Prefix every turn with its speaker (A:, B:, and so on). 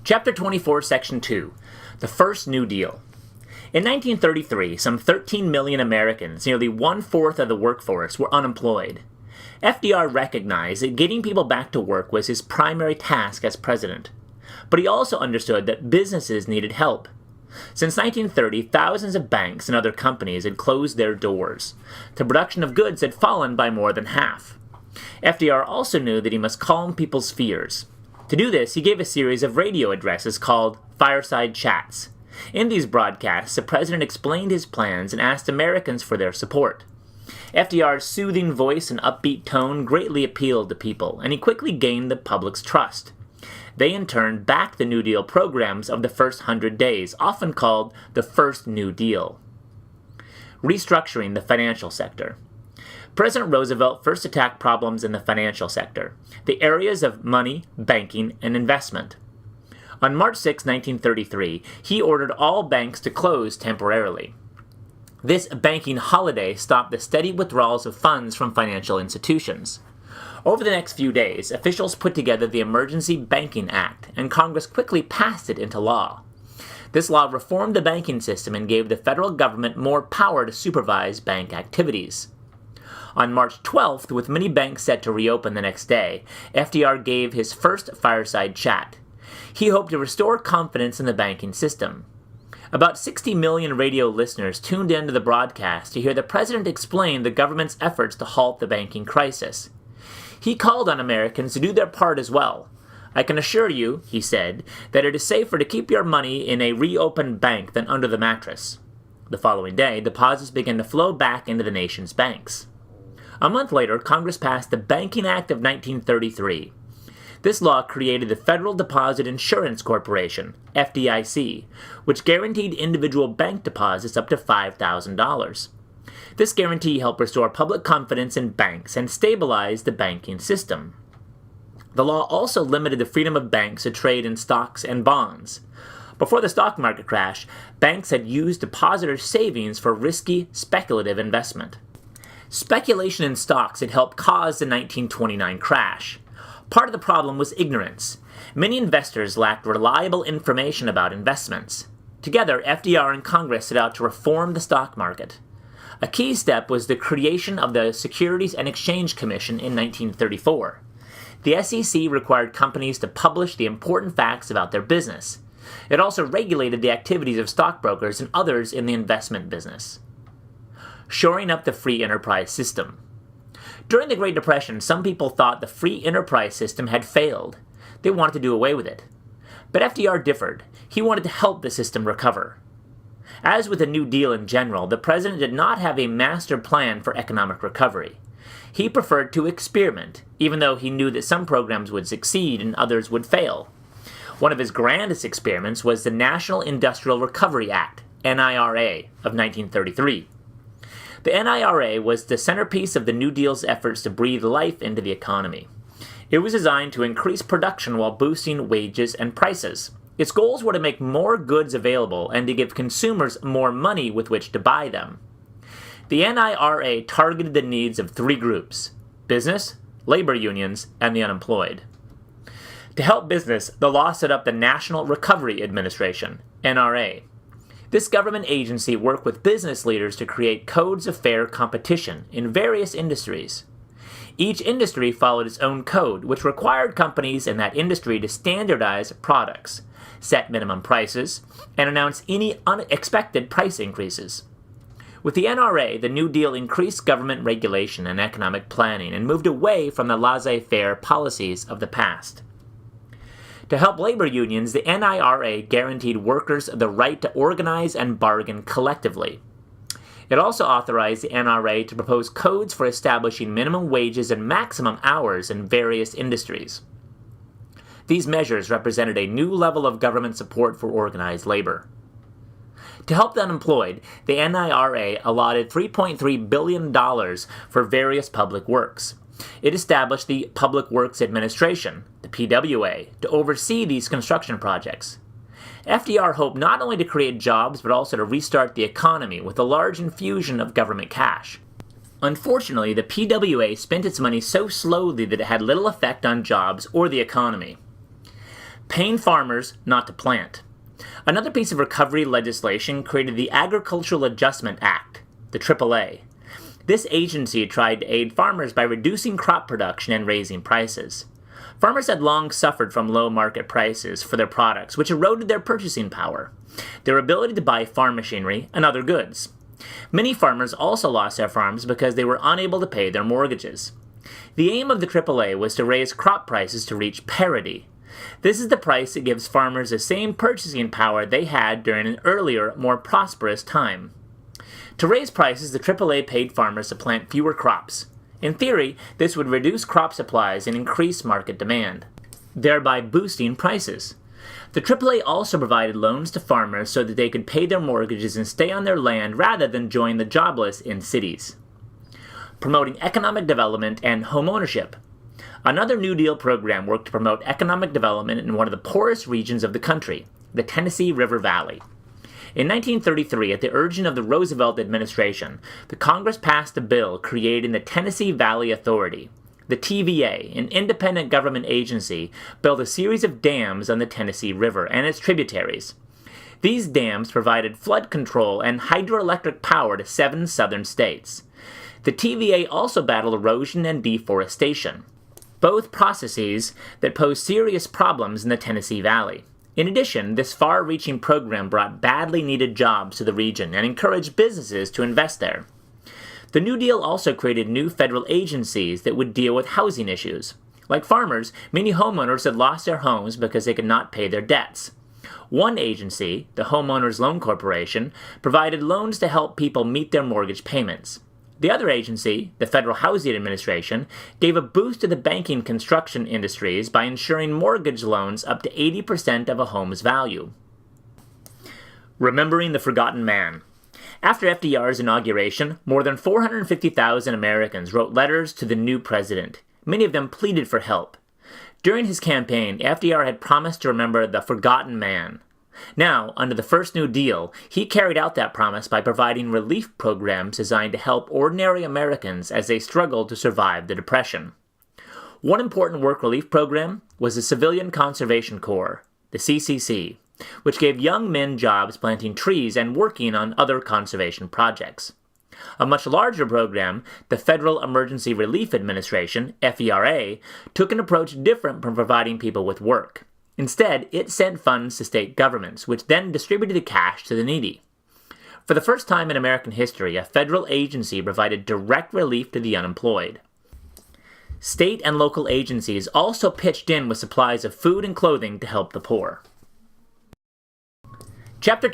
A: Chapter 24, Section 2, The First New Deal. In 1933, some 13 million Americans, nearly one-fourth of the workforce, were unemployed. FDR recognized that getting people back to work was his primary task as president. But he also understood that businesses needed help. Since 1930, thousands of banks and other companies had closed their doors. The production of goods had fallen by more than half. FDR also knew that he must calm people's fears. To do this, he gave a series of radio addresses called Fireside Chats. In these broadcasts, the president explained his plans and asked Americans for their support. FDR's soothing voice and upbeat tone greatly appealed to people, and he quickly gained the public's trust. They in turn backed the New Deal programs of the first 100 days, often called the First New Deal. Restructuring the financial sector. President Roosevelt first attacked problems in the financial sector, the areas of money, banking, and investment. On March 6, 1933, he ordered all banks to close temporarily. This banking holiday stopped the steady withdrawals of funds from financial institutions. Over the next few days, officials put together the Emergency Banking Act, and Congress quickly passed it into law. This law reformed the banking system and gave the federal government more power to supervise bank activities. On March 12th, with many banks set to reopen the next day, FDR gave his first fireside chat. He hoped to restore confidence in the banking system. About 60 million radio listeners tuned into the broadcast to hear the president explain the government's efforts to halt the banking crisis. He called on Americans to do their part as well. "I can assure you," he said, "that it is safer to keep your money in a reopened bank than under the mattress." The following day, deposits began to flow back into the nation's banks. A month later, Congress passed the Banking Act of 1933. This law created the Federal Deposit Insurance Corporation, FDIC, which guaranteed individual bank deposits up to $5,000. This guarantee helped restore public confidence in banks and stabilize the banking system. The law also limited the freedom of banks to trade in stocks and bonds. Before the stock market crash, banks had used depositors' savings for risky, speculative investment. Speculation in stocks had helped cause the 1929 crash. Part of the problem was ignorance. Many investors lacked reliable information about investments. Together, FDR and Congress set out to reform the stock market. A key step was the creation of the Securities and Exchange Commission in 1934. The SEC required companies to publish the important facts about their business. It also regulated the activities of stockbrokers and others in the investment business. Shoring up the free enterprise system. During the Great Depression, some people thought the free enterprise system had failed. They wanted to do away with it. But FDR differed. He wanted to help the system recover. As with the New Deal in general, the president did not have a master plan for economic recovery. He preferred to experiment, even though he knew that some programs would succeed and others would fail. One of his grandest experiments was the National Industrial Recovery Act, NIRA, of 1933. The NIRA was the centerpiece of the New Deal's efforts to breathe life into the economy. It was designed to increase production while boosting wages and prices. Its goals were to make more goods available and to give consumers more money with which to buy them. The NIRA targeted the needs of three groups: business, labor unions, and the unemployed. To help business, the law set up the National Recovery Administration, NRA. This government agency worked with business leaders to create codes of fair competition in various industries. Each industry followed its own code, which required companies in that industry to standardize products, set minimum prices, and announce any unexpected price increases. With the NRA, the New Deal increased government regulation and economic planning and moved away from the laissez-faire policies of the past. To help labor unions, the NIRA guaranteed workers the right to organize and bargain collectively. It also authorized the NRA to propose codes for establishing minimum wages and maximum hours in various industries. These measures represented a new level of government support for organized labor. To help the unemployed, the NIRA allotted $3.3 billion for various public works. It established the Public Works Administration, the PWA, to oversee these construction projects. FDR hoped not only to create jobs but also to restart the economy with a large infusion of government cash. Unfortunately, the PWA spent its money so slowly that it had little effect on jobs or the economy. paying farmers not to plant. Another piece of recovery legislation created the Agricultural Adjustment Act, the AAA. This agency tried to aid farmers by reducing crop production and raising prices. Farmers had long suffered from low market prices for their products, which eroded their purchasing power, their ability to buy farm machinery and other goods. Many farmers also lost their farms because they were unable to pay their mortgages. The aim of the AAA was to raise crop prices to reach parity. This is the price that gives farmers the same purchasing power they had during an earlier, more prosperous time. To raise prices, the AAA paid farmers to plant fewer crops. In theory, this would reduce crop supplies and increase market demand, thereby boosting prices. The AAA also provided loans to farmers so that they could pay their mortgages and stay on their land rather than join the jobless in cities. Promoting economic development and homeownership. Another New Deal program worked to promote economic development in one of the poorest regions of the country, the Tennessee River Valley. In 1933, at the urging of the Roosevelt administration, the Congress passed a bill creating the Tennessee Valley Authority. The TVA, an independent government agency, built a series of dams on the Tennessee River and its tributaries. These dams provided flood control and hydroelectric power to 7 southern states. The TVA also battled erosion and deforestation, both processes that pose serious problems in the Tennessee Valley. In addition, this far-reaching program brought badly needed jobs to the region and encouraged businesses to invest there. The New Deal also created new federal agencies that would deal with housing issues. Like farmers, many homeowners had lost their homes because they could not pay their debts. One agency, the Homeowners Loan Corporation, provided loans to help people meet their mortgage payments. The other agency, the Federal Housing Administration, gave a boost to the banking construction industries by ensuring mortgage loans up to 80% of a home's value. Remembering the Forgotten Man. After FDR's inauguration, more than 450,000 Americans wrote letters to the new president. Many of them pleaded for help. During his campaign, FDR had promised to remember the forgotten man. Now, under the first New Deal, he carried out that promise by providing relief programs designed to help ordinary Americans as they struggled to survive the Depression. One important work relief program was the Civilian Conservation Corps, the CCC, which gave young men jobs planting trees and working on other conservation projects. A much larger program, the Federal Emergency Relief Administration, FERA, took an approach different from providing people with work. Instead, it sent funds to state governments, which then distributed the cash to the needy. For the first time in American history, a federal agency provided direct relief to the unemployed. State and local agencies also pitched in with supplies of food and clothing to help the poor. Chapter